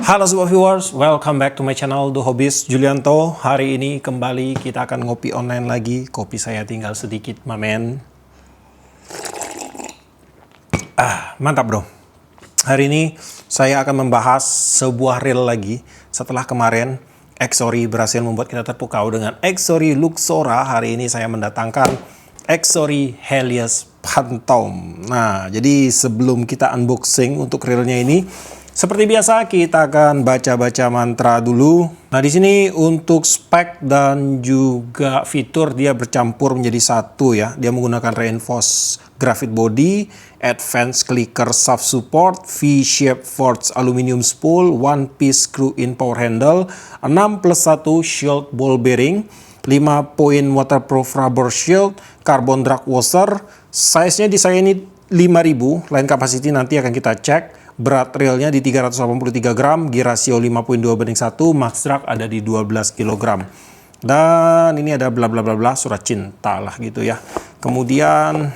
Halo sobat viewers, welcome back to my channel The Hobbyist Julianto. Hari ini kembali kita akan ngopi online lagi. Kopi saya tinggal sedikit, mamen. Mantap bro. Hari ini saya akan membahas sebuah reel lagi. Setelah kemarin Exory berhasil membuat kita terpukau dengan Exory Luxora, hari ini saya mendatangkan Exory Helios Phantom. Nah, jadi sebelum kita unboxing untuk reelnya ini, seperti biasa kita akan baca-baca mantra dulu. Nah, di sini untuk spek dan juga fitur dia bercampur menjadi satu ya. Dia menggunakan reinforced graphite body, advanced clicker shaft support, V-shape forged aluminium spool, one piece screw in power handle, 6+1 shield ball bearing, 5 point waterproof rubber shield, carbon drag washer. Size-nya di saya ini 5000, line capacity nanti akan kita cek. Berat reelnya di 383 gram, gear rasio 5.2:1, max drag ada di 12 kg. Dan ini ada bla bla bla bla, surat cinta lah gitu ya. Kemudian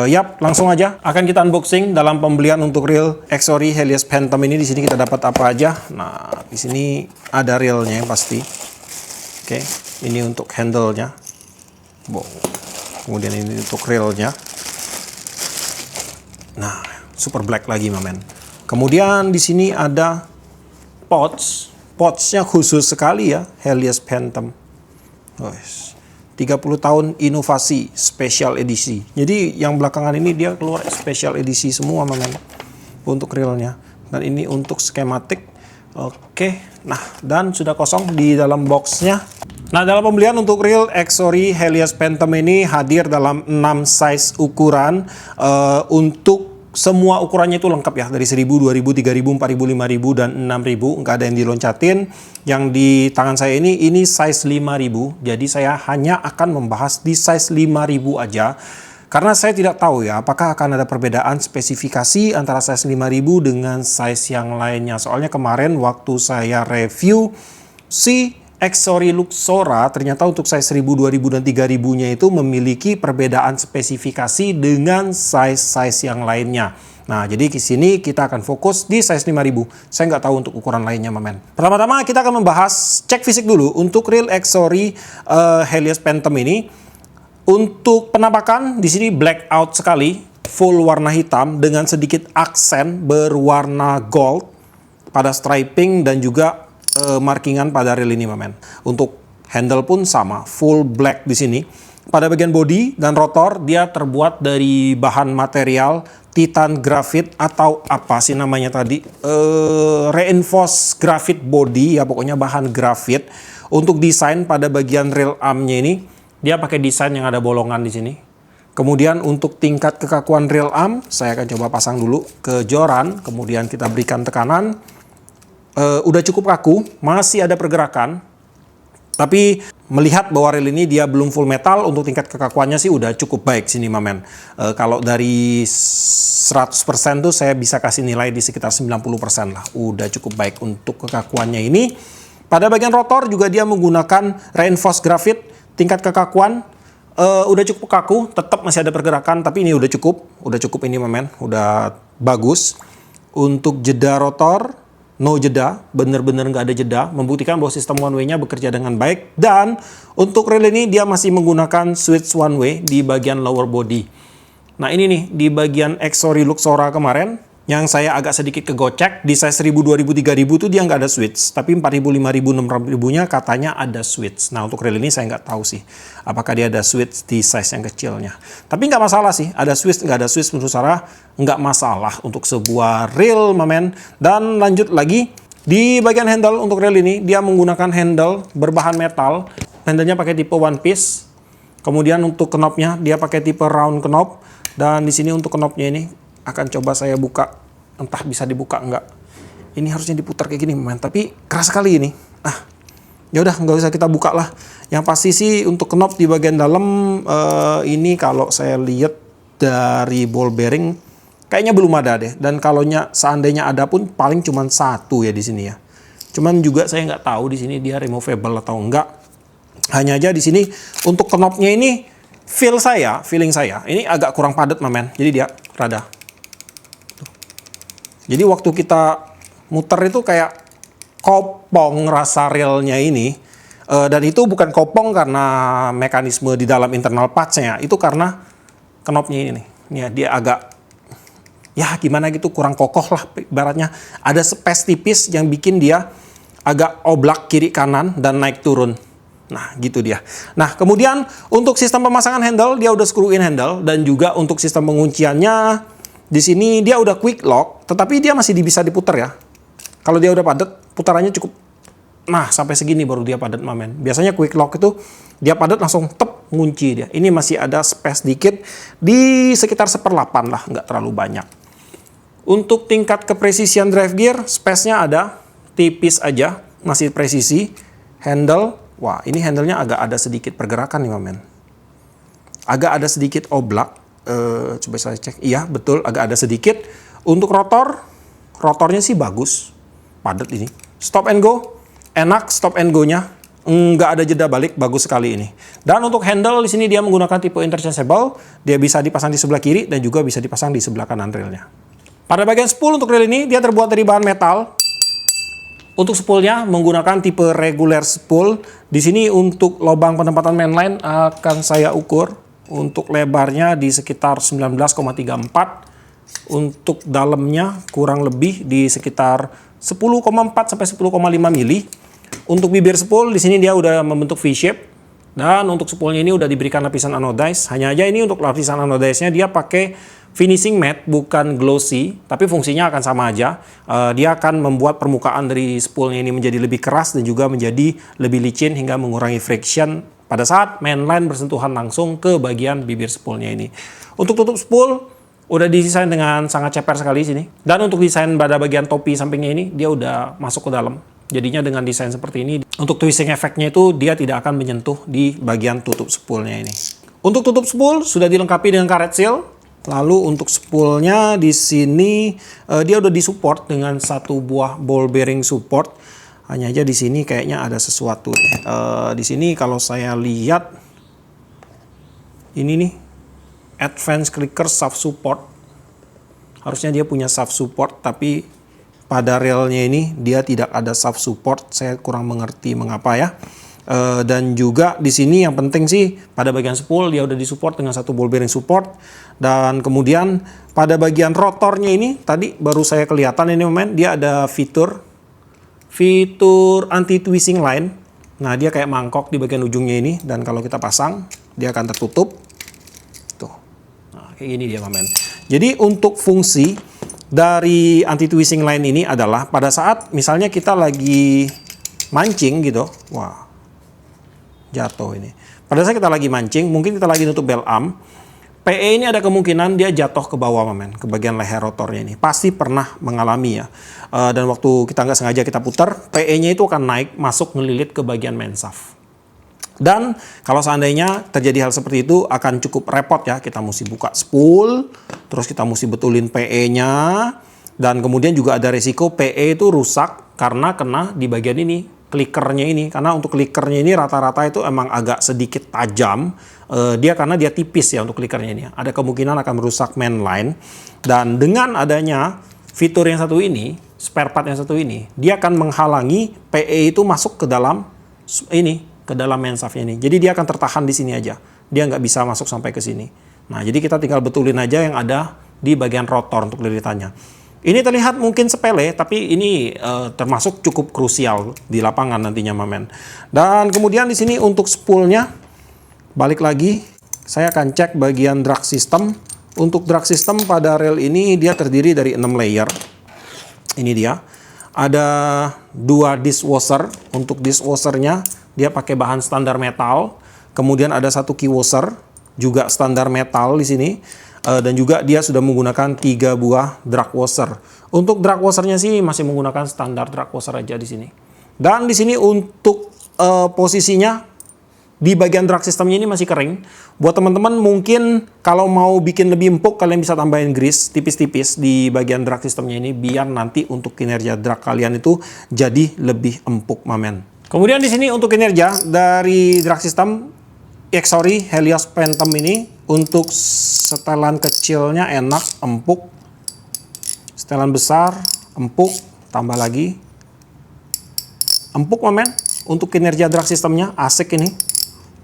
yap, langsung aja akan kita unboxing dalam pembelian untuk reel Exory Helios Phantom ini. Di sini kita dapat apa aja? Nah, di sini ada reelnya yang pasti. Oke, ini untuk handle-nya. Wow. Kemudian ini untuk reelnya. Nah, super black lagi, mamen. Kemudian di sini ada pouch. Pouchnya khusus sekali ya, Helios Phantom. 30 tahun inovasi special edisi. Jadi yang belakangan ini dia keluar special edisi semua, mamen, untuk reelnya. Dan ini untuk skematik. Oke, nah dan sudah kosong di dalam boxnya. Nah, dalam pembelian untuk reel Exory Helios Phantom ini hadir dalam 6 size ukuran. Untuk semua ukurannya itu lengkap ya, dari 1000, 2000, 3000, 4000, 5000, dan 6000. Nggak ada yang diloncatin. Yang di tangan saya ini size 5000. Jadi saya hanya akan membahas di size 5000 aja. Karena saya tidak tahu ya, apakah akan ada perbedaan spesifikasi antara size 5000 dengan size yang lainnya. Soalnya kemarin waktu saya review si Exory Luxora, ternyata untuk size 1000, 2000, dan 3000-nya itu memiliki perbedaan spesifikasi dengan size-size yang lainnya. Nah, jadi di sini kita akan fokus di size 5000. Saya nggak tahu untuk ukuran lainnya, mamen. Pertama-tama kita akan membahas cek fisik dulu untuk reel Exory Helios Phantom ini. Untuk penampakan di sini blackout sekali, full warna hitam dengan sedikit aksen berwarna gold pada striping dan juga markingan pada reel ini, mamen. Untuk handle pun sama, full black di sini. Pada bagian body dan rotor dia terbuat dari bahan material titan graphite atau apa sih namanya tadi? Reinforced graphite body ya, pokoknya bahan grafit. Untuk desain pada bagian reel armnya ini dia pakai desain yang ada bolongan di sini. Kemudian untuk tingkat kekakuan reel arm saya akan coba pasang dulu ke joran, kemudian kita berikan tekanan. Udah cukup kaku, masih ada pergerakan. Tapi melihat bahwa reel ini dia belum full metal, untuk tingkat kekakuannya sih udah cukup baik sini, mamen. Kalau dari 100% tuh saya bisa kasih nilai di sekitar 90% lah. Udah cukup baik untuk kekakuannya ini. Pada bagian rotor juga dia menggunakan reinforced graphite. Tingkat kekakuan udah cukup kaku, tetap masih ada pergerakan, tapi ini udah cukup ini, mamen. Udah bagus. Untuk jeda rotor, no jeda, bener-bener nggak ada jeda, membuktikan bahwa sistem one way-nya bekerja dengan baik. Dan untuk reel ini dia masih menggunakan switch one way di bagian lower body. Nah, ini nih di bagian Exory Luxora kemarin yang saya agak sedikit kegocek, di size 1000, 2000, 3000 tuh dia nggak ada switch, tapi 4000, 5000, 6000-nya katanya ada switch. Nah, untuk reel ini saya nggak tahu sih apakah dia ada switch di size yang kecilnya. Tapi nggak masalah sih, ada switch nggak ada switch menurut saya nggak masalah untuk sebuah reel, mamen. Dan lanjut lagi di bagian handle untuk reel ini dia menggunakan handle berbahan metal. Handlenya pakai tipe one piece. Kemudian untuk knopnya dia pakai tipe round knob. Dan di sini untuk knopnya ini akan coba saya buka, entah bisa dibuka enggak. Ini harusnya diputar kayak gini, mamen, tapi keras sekali ini. Ya udah, nggak usah kita buka lah. Yang pasti sih untuk knob di bagian dalam ini kalau saya lihat dari ball bearing kayaknya belum ada deh. Dan kalau seandainya ada pun paling cuma satu ya di sini ya. Cuman juga saya nggak tahu di sini dia removable atau enggak. Hanya aja di sini untuk knobnya ini feeling saya ini agak kurang padat, mamen. Jadi dia rada. Jadi waktu kita muter itu kayak kopong rasa relnya ini. Dan itu bukan kopong karena mekanisme di dalam internal parts-nya, itu karena knopnya ini nih. Ini ya, dia agak ya gimana gitu, kurang kokoh lah ibaratnya. Ada space tipis yang bikin dia agak oblak kiri kanan dan naik turun. Nah, gitu dia. Nah, kemudian untuk sistem pemasangan handle, dia udah screw in handle, dan juga untuk sistem pengunciannya di sini dia udah quick lock, tetapi dia masih bisa diputar ya. Kalau dia udah padat, putarannya cukup, nah sampai segini baru dia padat mamen. Biasanya quick lock itu dia padat langsung tep ngunci dia. Ini masih ada space dikit di sekitar 1/8 lah, nggak terlalu banyak. Untuk tingkat kepresisian drive gear, space-nya ada tipis aja, masih presisi. Handle, wah ini handle-nya agak ada sedikit pergerakan nih mamen. Agak ada sedikit oblak. Coba saya cek. Iya betul, agak ada sedikit. Untuk rotornya sih bagus, padat ini. Stop and go, enak stop and go-nya. Nggak ada jeda balik, bagus sekali ini. Dan untuk handle di sini dia menggunakan tipe interchangeable. Dia bisa dipasang di sebelah kiri dan juga bisa dipasang di sebelah kanan railnya. Pada bagian spool untuk rail ini dia terbuat dari bahan metal. Untuk spoolnya menggunakan tipe regular spool. Di sini untuk lubang penempatan mainline akan saya ukur. Untuk lebarnya di sekitar 19,34. Untuk dalamnya kurang lebih di sekitar 10,4 sampai 10,5 mili. Untuk bibir spool di sini dia udah membentuk V-shape. Dan untuk spoolnya ini udah diberikan lapisan anodize. Hanya aja ini untuk lapisan anodize-nya dia pakai finishing matte, bukan glossy, tapi fungsinya akan sama aja. Dia akan membuat permukaan dari spoolnya ini menjadi lebih keras dan juga menjadi lebih licin hingga mengurangi friction pada saat mainline bersentuhan langsung ke bagian bibir spoolnya ini. Untuk tutup spool udah didesain dengan sangat ceper sekali sini. Dan untuk desain pada bagian topi sampingnya ini dia udah masuk ke dalam. Jadinya dengan desain seperti ini, untuk twisting efeknya itu dia tidak akan menyentuh di bagian tutup spoolnya ini. Untuk tutup spool sudah dilengkapi dengan karet seal. Lalu untuk spoolnya di sini dia udah disupport dengan satu buah ball bearing support. Hanya aja di sini kayaknya ada sesuatu. Di sini kalau saya lihat ini nih advanced clicker shaft support. Harusnya dia punya shaft support, tapi pada railnya ini dia tidak ada shaft support. Saya kurang mengerti mengapa ya. Dan juga di sini yang penting sih pada bagian spool dia udah disupport dengan satu ball bearing support. Dan kemudian pada bagian rotornya ini tadi baru saya kelihatan ini mamen, dia ada fitur anti twisting line. Nah dia kayak mangkok di bagian ujungnya ini, dan kalau kita pasang dia akan tertutup tuh. Nah, kayak gini dia mamen. Jadi untuk fungsi dari anti twisting line ini adalah pada saat misalnya kita lagi mancing gitu, wah jatuh ini. Pada saat kita lagi mancing, mungkin kita lagi nutup bell arm, PE ini ada kemungkinan dia jatuh ke bawah mamen, ke bagian leher rotornya ini. Pasti pernah mengalami ya. Dan waktu kita nggak sengaja kita putar, PE-nya itu akan naik, masuk ngelilit ke bagian main shaft. Dan kalau seandainya terjadi hal seperti itu akan cukup repot ya. Kita mesti buka spool, terus kita mesti betulin PE-nya, dan kemudian juga ada resiko PE itu rusak karena kena di bagian ini, klikernya ini. Karena untuk klikernya ini rata-rata itu emang agak sedikit tajam. Karena dia tipis ya untuk klikernya ini. Ada kemungkinan akan merusak mainline. Dan dengan adanya fitur yang satu ini, spare part yang satu ini, dia akan menghalangi PE itu masuk ke dalam ini, ke dalam main shaft-nya ini. Jadi dia akan tertahan di sini aja. Dia nggak bisa masuk sampai ke sini. Nah, jadi kita tinggal betulin aja yang ada di bagian rotor untuk lilitannya. Ini terlihat mungkin sepele, tapi ini termasuk cukup krusial di lapangan nantinya mamen. Dan kemudian di sini untuk spoolnya, balik lagi, saya akan cek bagian drag system. Untuk drag system pada rail ini dia terdiri dari 6 layer. Ini dia. Ada 2 dishwasher. Untuk dishwashernya dia pakai bahan standar metal. Kemudian ada 1 key washer, juga standar metal di sini. Dan juga dia sudah menggunakan 3 buah drag washer. Untuk drag washernya sih masih menggunakan standar drag washer aja di sini. Dan di sini untuk posisinya di bagian drag systemnya ini masih kering. Buat teman-teman mungkin kalau mau bikin lebih empuk, kalian bisa tambahin grease tipis-tipis di bagian drag systemnya ini biar nanti untuk kinerja drag kalian itu jadi lebih empuk mamen. Kemudian di sini untuk kinerja dari drag system Helios Phantom ini. Untuk setelan kecilnya enak, empuk. Setelan besar, empuk, tambah lagi. empuk men. Untuk kinerja drag sistemnya asik ini.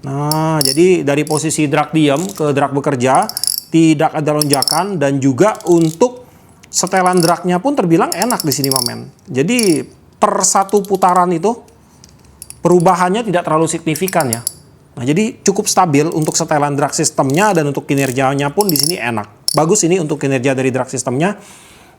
Nah, jadi dari posisi drag diam ke drag bekerja tidak ada lonjakan, dan juga untuk setelan dragnya pun terbilang enak di sini men. Jadi per satu putaran itu perubahannya tidak terlalu signifikan ya. Nah, jadi cukup stabil untuk setelan drag sistemnya, dan untuk kinerjanya pun di sini enak. Bagus ini untuk kinerja dari drag sistemnya.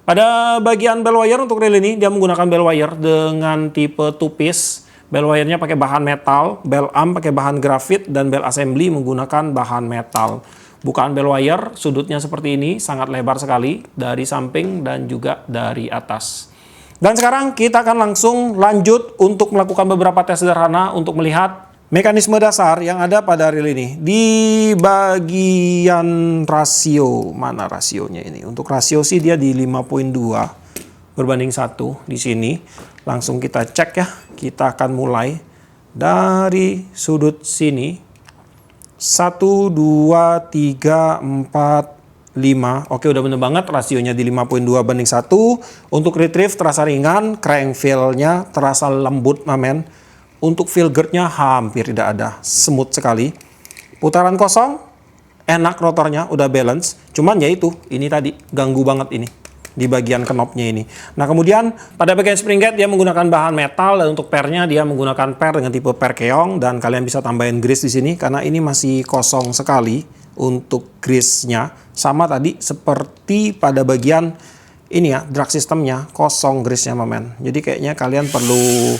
Pada bagian bell wire untuk reel ini dia menggunakan bell wire dengan tipe two piece. Bell wire-nya pakai bahan metal, bell arm pakai bahan grafit, dan bell assembly menggunakan bahan metal. Bukaan bell wire sudutnya seperti ini, sangat lebar sekali dari samping dan juga dari atas. Dan sekarang kita akan langsung lanjut untuk melakukan beberapa tes sederhana untuk melihat mekanisme dasar yang ada pada reel ini. Di bagian rasio, mana rasionya ini? Untuk rasio sih dia di 5.2 berbanding 1 di sini. Langsung kita cek ya. Kita akan mulai dari sudut sini. 1, 2, 3, 4, 5. Oke, udah bener banget rasionya di 5.2 banding 1. Untuk retrieve terasa ringan, crank feel-nya terasa lembut mamen. Untuk feel guard-nya hampir tidak ada, smooth sekali. Putaran kosong, enak rotornya, udah balance. Cuman ya itu, ini tadi ganggu banget ini di bagian knobnya ini. Nah, kemudian pada bagian spring gate dia menggunakan bahan metal, dan untuk pernya dia menggunakan per dengan tipe per keong, dan kalian bisa tambahin grease di sini karena ini masih kosong sekali untuk grease-nya. Sama tadi seperti pada bagian ini ya, drag sistemnya kosong grease-nya men. Jadi kayaknya kalian perlu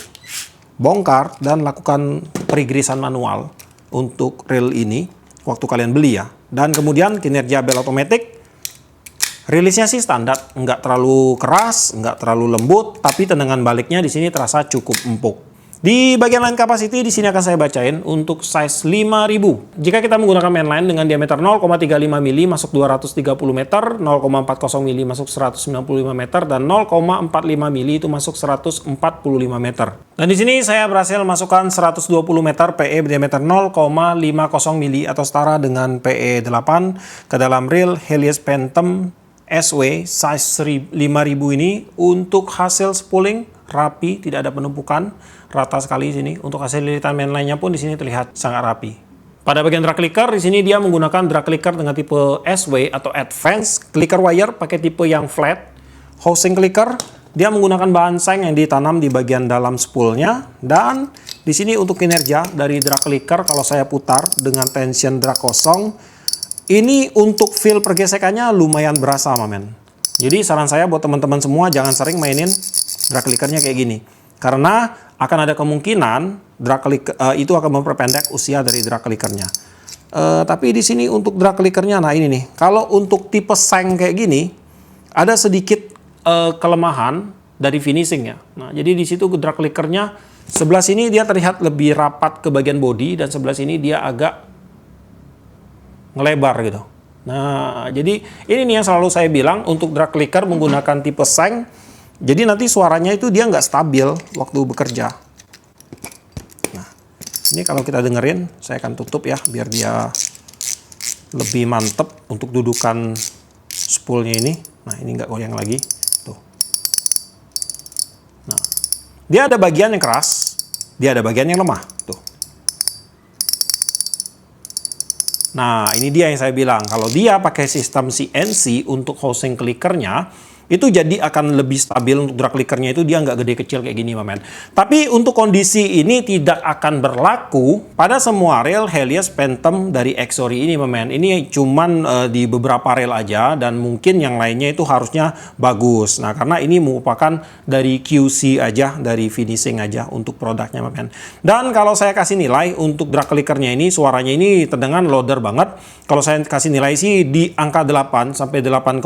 bongkar dan lakukan perigrisan manual untuk reel ini waktu kalian beli ya. Dan kemudian kinerja bel otomatis, rilisnya sih standar, nggak terlalu keras, nggak terlalu lembut, tapi tendangan baliknya di sini terasa cukup empuk. Di bagian line capacity di sini akan saya bacain untuk size 5000. Jika kita menggunakan mainline dengan diameter 0,35 mm masuk 230 meter, 0,40 mm masuk 195 meter, dan 0,45 mm itu masuk 145 meter. Dan di sini saya berhasil masukkan 120 meter PE diameter 0,50 mm atau setara dengan PE 8 ke dalam reel Helios Phantom SW size 5000 ini. Untuk hasil spooling rapi, tidak ada penumpukan, rata sekali sini. Untuk hasil lilitan mainline-nya pun di sini terlihat sangat rapi. Pada bagian drag clicker di sini dia menggunakan drag clicker dengan tipe SW atau advance. Clicker wire pakai tipe yang flat. Housing clicker dia menggunakan bahan seng yang ditanam di bagian dalam spoolnya. Dan di sini untuk kinerja dari drag clicker, kalau saya putar dengan tension drag kosong, ini untuk feel pergesekannya lumayan berasa men. Jadi saran saya buat teman-teman semua, jangan sering mainin drag clickernya kayak gini. Karena akan ada kemungkinan drag clicker itu akan memperpendek usia dari drag clickernya. Tapi di sini untuk drag clickernya, nah ini nih. Kalau untuk tipe seng kayak gini, ada sedikit kelemahan dari finishing ya. Nah, jadi di situ drag clickernya sebelah sini dia terlihat lebih rapat ke bagian body, dan sebelah sini dia agak ngelebar gitu. Nah, jadi ini nih yang selalu saya bilang untuk drag clicker menggunakan tipe seng. Jadi nanti suaranya itu dia nggak stabil waktu bekerja. Nah, ini kalau kita dengerin, saya akan tutup ya biar dia lebih mantep untuk dudukan spoolnya ini. Nah, ini nggak goyang lagi. Tuh. Nah, dia ada bagian yang keras, dia ada bagian yang lemah. Tuh. Nah, ini dia yang saya bilang. Kalau dia pakai sistem CNC untuk housing clickernya, itu jadi akan lebih stabil. Untuk drag clickernya itu dia nggak gede kecil kayak gini men. Tapi untuk kondisi ini tidak akan berlaku pada semua reel Helios Phantom dari Exory ini men. Ini cuman di beberapa reel aja, dan mungkin yang lainnya itu harusnya bagus. Nah, karena ini merupakan dari QC aja, dari finishing aja untuk produknya men. Dan kalau saya kasih nilai untuk drag clickernya ini, suaranya ini tendangan loader banget. Kalau saya kasih nilai sih di angka 8 sampai 8,5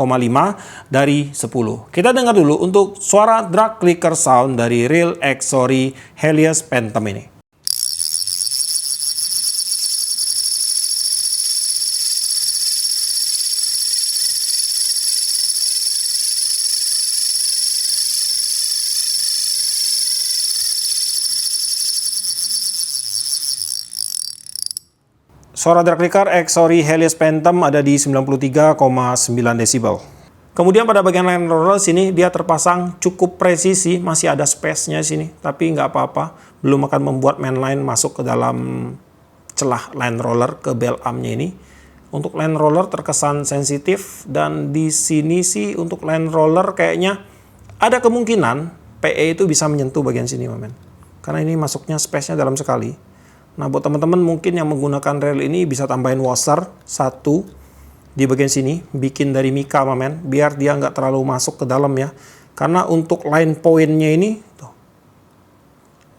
dari 10. Kita dengar dulu untuk suara drag clicker sound dari reel Exory Helios Phantom ini. Suara drag clicker Exory Helios Phantom ada di 93,9 desibel. Kemudian pada bagian line roller sini dia terpasang cukup presisi, masih ada space-nya sini, tapi nggak apa-apa, belum akan membuat mainline masuk ke dalam celah line roller ke bell arm-nya ini. Untuk line roller terkesan sensitif, dan di sini sih untuk line roller kayaknya ada kemungkinan PE itu bisa menyentuh bagian sini, men. Karena ini masuknya space-nya dalam sekali. Nah, buat teman-teman mungkin yang menggunakan rail ini bisa tambahin washer satu di bagian sini, bikin dari mika, men, biar dia nggak terlalu masuk ke dalam ya. Karena untuk line point-nya ini, tuh,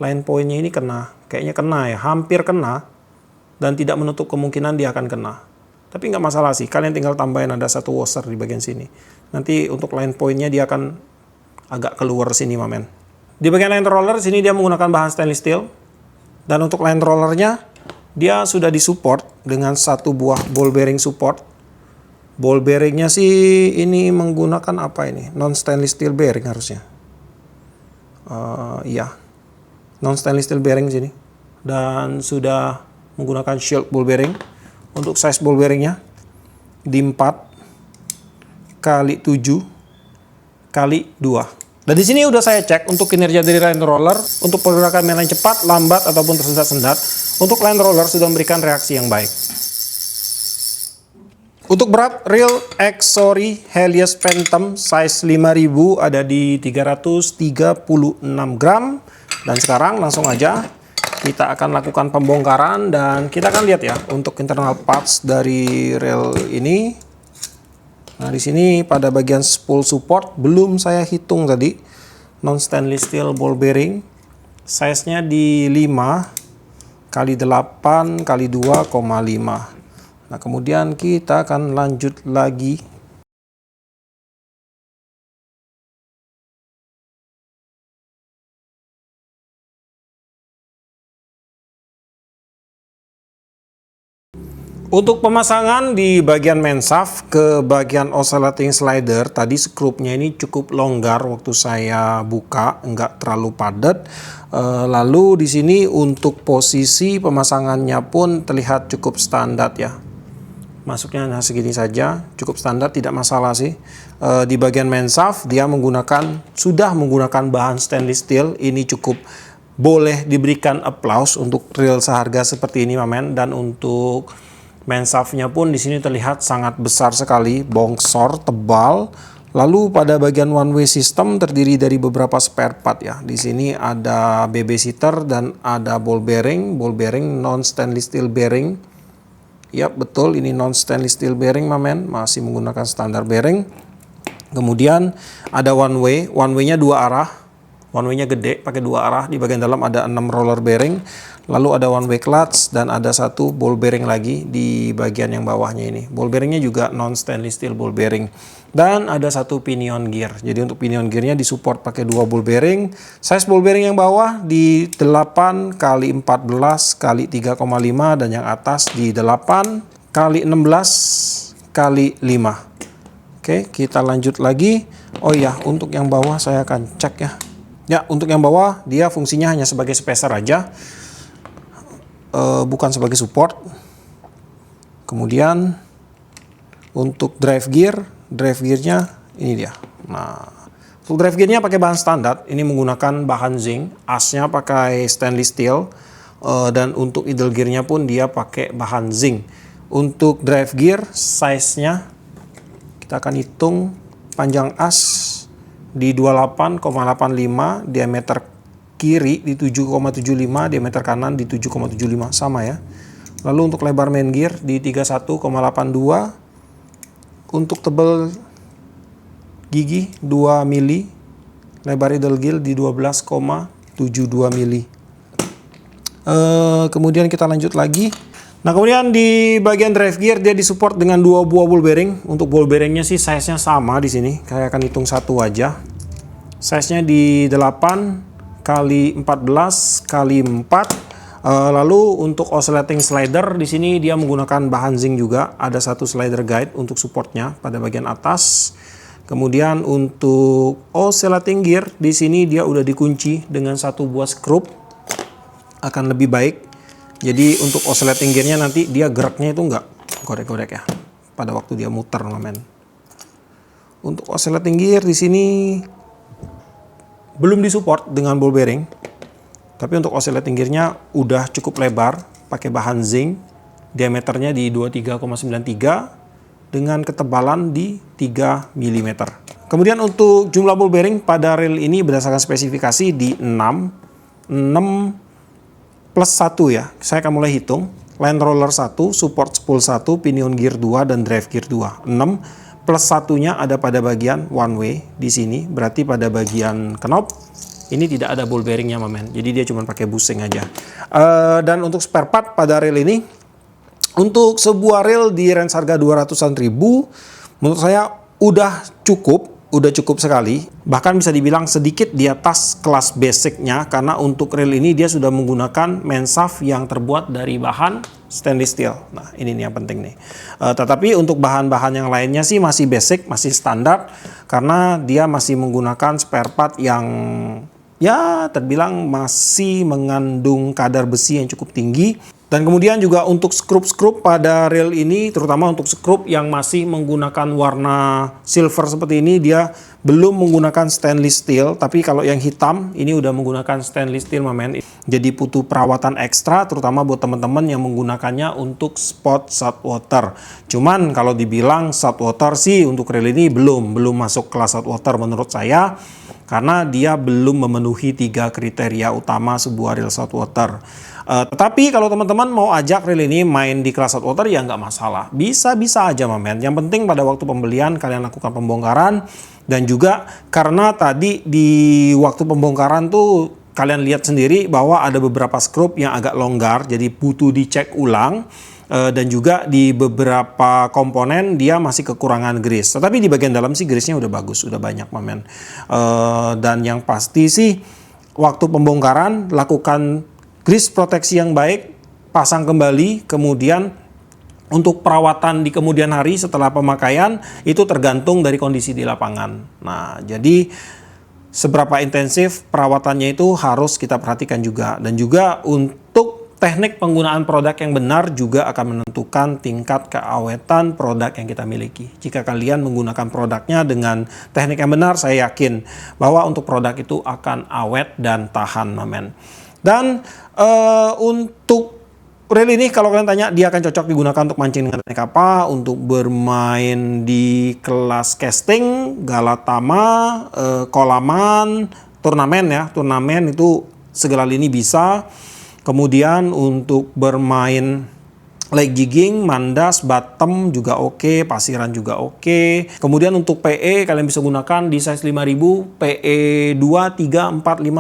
line point-nya ini kena, kayaknya kena ya, hampir kena, dan tidak menutup kemungkinan dia akan kena. Tapi nggak masalah sih, kalian tinggal tambahin ada satu washer di bagian sini. Nanti untuk line point-nya dia akan agak keluar sini, men. Di bagian line roller sini dia menggunakan bahan stainless steel, dan untuk line rollernya dia sudah disupport dengan satu buah ball bearing support. Ball bearingnya sih ini menggunakan apa ini? Non stainless steel bearing harusnya. Iya, non stainless steel bearing sini. Dan sudah menggunakan shield ball bearing. Untuk size ball bearingnya di 4 kali 7 kali 2. Dan di sini udah saya cek untuk kinerja dari line roller, untuk pergerakan mainline cepat, lambat ataupun tersendat-sendat. Untuk line roller sudah memberikan reaksi yang baik. Untuk berat, reel Exory Helios Phantom size 5000 ada di 336 gram. Dan sekarang langsung aja kita akan lakukan pembongkaran, dan kita akan lihat ya untuk internal parts dari reel ini. Nah, di sini pada bagian spool support belum saya hitung tadi. Non stainless steel ball bearing. Size-nya di 5 kali 8 kali 2,5. Nah, kemudian kita akan lanjut lagi. Untuk pemasangan di bagian main shaft ke bagian oscillating slider, tadi skrupnya ini cukup longgar waktu saya buka, enggak terlalu padat. Lalu di sini untuk posisi pemasangannya pun terlihat cukup standar ya. Masuknya hanya segini saja, cukup standar, tidak masalah sih. Di bagian main shaft dia sudah menggunakan bahan stainless steel. Ini cukup boleh diberikan applause untuk reel seharga seperti ini, men. Dan untuk main shaftnya pun di sini terlihat sangat besar sekali, bongsor, tebal. Lalu pada bagian one way system terdiri dari beberapa spare part ya. Di sini ada BB seater dan ada ball bearing non stainless steel bearing. Ya, betul, ini non stainless steel bearing, men, masih menggunakan standar bearing. Kemudian ada one way-nya dua arah. One way-nya gede, pakai dua arah. Di bagian dalam ada 6 roller bearing. Lalu ada one way clutch dan ada satu ball bearing lagi di bagian yang bawahnya ini. Ball bearingnya juga non stainless steel ball bearing. Dan ada satu pinion gear. Jadi untuk pinion gearnya disupport pakai 2 ball bearing. Size ball bearing yang bawah di 8 kali 14 kali 3,5 dan yang atas di 8 kali 16 kali 5. Oke, kita lanjut lagi. Oh ya, untuk yang bawah saya akan cek ya. Ya, untuk yang bawah dia fungsinya hanya sebagai spacer aja. Bukan sebagai support. Kemudian untuk drive gearnya ini dia. Nah, untuk drive gearnya pakai bahan standar. Ini menggunakan bahan zinc. Asnya pakai stainless steel. Dan untuk idle gearnya pun dia pakai bahan zinc. Untuk drive gear size-nya kita akan hitung panjang as di 28,85, diameter kiri di 7,75, diameter kanan di 7,75, sama ya. Lalu untuk lebar main gear di 31,82. Untuk tebal gigi 2 mili, lebar idle gear di 12,72 mili. Kemudian kita lanjut lagi. Nah, kemudian di bagian drive gear dia disupport dengan 2 buah ball bearing. Untuk ball bearingnya sih size-nya sama di sini. Saya akan hitung satu aja. Size-nya di 8 kali 14 kali 4. Lalu untuk oscillating slider di sini dia menggunakan bahan zinc juga. Ada satu slider guide untuk supportnya pada bagian atas. Kemudian untuk oscillating gear di sini dia udah dikunci dengan satu buah skrup. Akan lebih baik. Jadi untuk oscillating gearnya nanti dia geraknya itu nggak gorek-gorek ya pada waktu dia muter, men. Untuk oscillating gear di sini belum disupport dengan ball bearing. Tapi untuk oscillating gearnya udah cukup lebar, pakai bahan zinc, diameternya di 23,93 dengan ketebalan di 3 mm. Kemudian untuk jumlah ball bearing pada rail ini berdasarkan spesifikasi di 6 plus 1 ya. Saya akan mulai hitung. Line roller 1, support spool 1, pinion gear 2, dan drive gear 2. 6 plus 1-nya ada pada bagian one way di sini. Berarti pada bagian knob ini tidak ada ball bearingnya, men. Jadi dia cuma pakai bushing aja. Dan untuk spare part pada rail ini, untuk sebuah rail di range harga 200-an ribu, menurut saya udah cukup sekali. Bahkan bisa dibilang sedikit di atas kelas basicnya, karena untuk rail ini dia sudah menggunakan main shaft yang terbuat dari bahan stainless steel. Nah, ini nih yang penting nih. Tetapi untuk bahan-bahan yang lainnya sih masih basic, masih standar, karena dia masih menggunakan spare part yang ya terbilang masih mengandung kadar besi yang cukup tinggi. Dan kemudian juga untuk skrup-skrup pada rail ini, terutama untuk skrup yang masih menggunakan warna silver seperti ini, dia belum menggunakan stainless steel. Tapi kalau yang hitam, ini udah menggunakan stainless steel, men. Jadi butuh perawatan ekstra, terutama buat teman-teman yang menggunakannya untuk spot saltwater. Cuman kalau dibilang saltwater sih untuk rail ini belum masuk kelas saltwater menurut saya. Karena dia belum memenuhi 3 kriteria utama sebuah rail saltwater. Tetapi kalau teman-teman mau ajak rail ini main di kelas saltwater ya nggak masalah. Bisa-bisa aja, men. Yang penting pada waktu pembelian kalian lakukan pembongkaran. Dan juga karena tadi di waktu pembongkaran tuh kalian lihat sendiri bahwa ada beberapa skrup yang agak longgar. Jadi butuh dicek ulang. Dan juga di beberapa komponen dia masih kekurangan grease. Tetapi di bagian dalam sih grease-nya udah bagus, udah banyak, men. Dan yang pasti sih waktu pembongkaran lakukan grease proteksi yang baik, pasang kembali, kemudian untuk perawatan di kemudian hari setelah pemakaian itu tergantung dari kondisi di lapangan. Nah, jadi seberapa intensif perawatannya itu harus kita perhatikan juga. Dan juga untuk teknik penggunaan produk yang benar juga akan menentukan tingkat keawetan produk yang kita miliki. Jika kalian menggunakan produknya dengan teknik yang benar, saya yakin bahwa untuk produk itu akan awet dan tahan, men. Dan untuk rail ini kalau kalian tanya dia akan cocok digunakan untuk mancing dengan teknik apa, untuk bermain di kelas casting, galatama, kolaman, turnamen ya. Turnamen itu segala lini bisa. Kemudian untuk bermain leg jigging, mandas, bottom juga oke, pasiran juga oke. Kemudian untuk PE kalian bisa gunakan di size 5000, PE 2, 3, 4, 5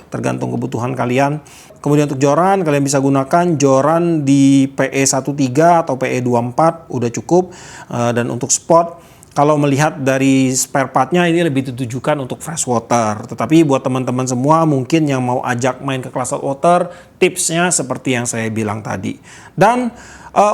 tergantung kebutuhan kalian. Kemudian untuk joran kalian bisa gunakan joran di PE 13 atau PE 24 udah cukup. Dan untuk spot kalau melihat dari spare partnya ini lebih ditujukan untuk freshwater. Tetapi buat teman-teman semua mungkin yang mau ajak main ke kelas saltwater, tipsnya seperti yang saya bilang tadi. Dan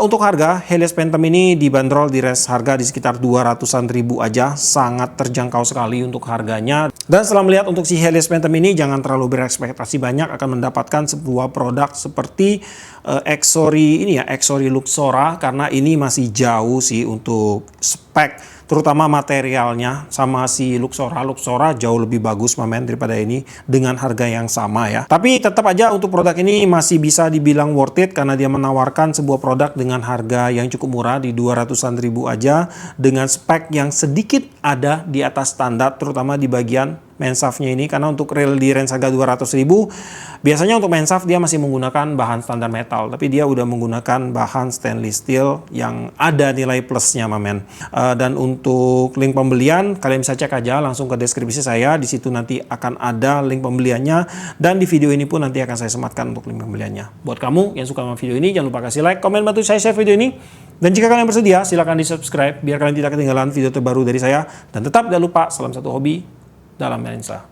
untuk harga, Helios Phantom ini dibanderol di range harga di sekitar 200-an ribu aja. Sangat terjangkau sekali untuk harganya. Dan setelah melihat untuk si Helios Phantom ini, jangan terlalu berekspektasi banyak akan mendapatkan sebuah produk seperti Exory ini ya, Exory Luxora. Karena ini masih jauh sih untuk spek. Terutama materialnya sama si Luxora jauh lebih bagus, men, daripada ini dengan harga yang sama ya. Tapi tetap aja untuk produk ini masih bisa dibilang worth it karena dia menawarkan sebuah produk dengan harga yang cukup murah di 200-an ribu aja dengan spek yang sedikit ada di atas standar, terutama di bagian main shaft-nya ini. Karena untuk rail di range harga 200.000 biasanya untuk main shaft dia masih menggunakan bahan standar metal, tapi dia udah menggunakan bahan stainless steel yang ada nilai plusnya, men. Dan untuk link pembelian kalian bisa cek aja langsung ke deskripsi saya, di situ nanti akan ada link pembeliannya, dan di video ini pun nanti akan saya sematkan untuk link pembeliannya. Buat kamu yang suka sama video ini, jangan lupa kasih like, komen, bantu saya share video ini. Dan jika kalian bersedia, silahkan di subscribe biar kalian tidak ketinggalan video terbaru dari saya. Dan tetap jangan lupa, salam satu hobi dalam Melensa.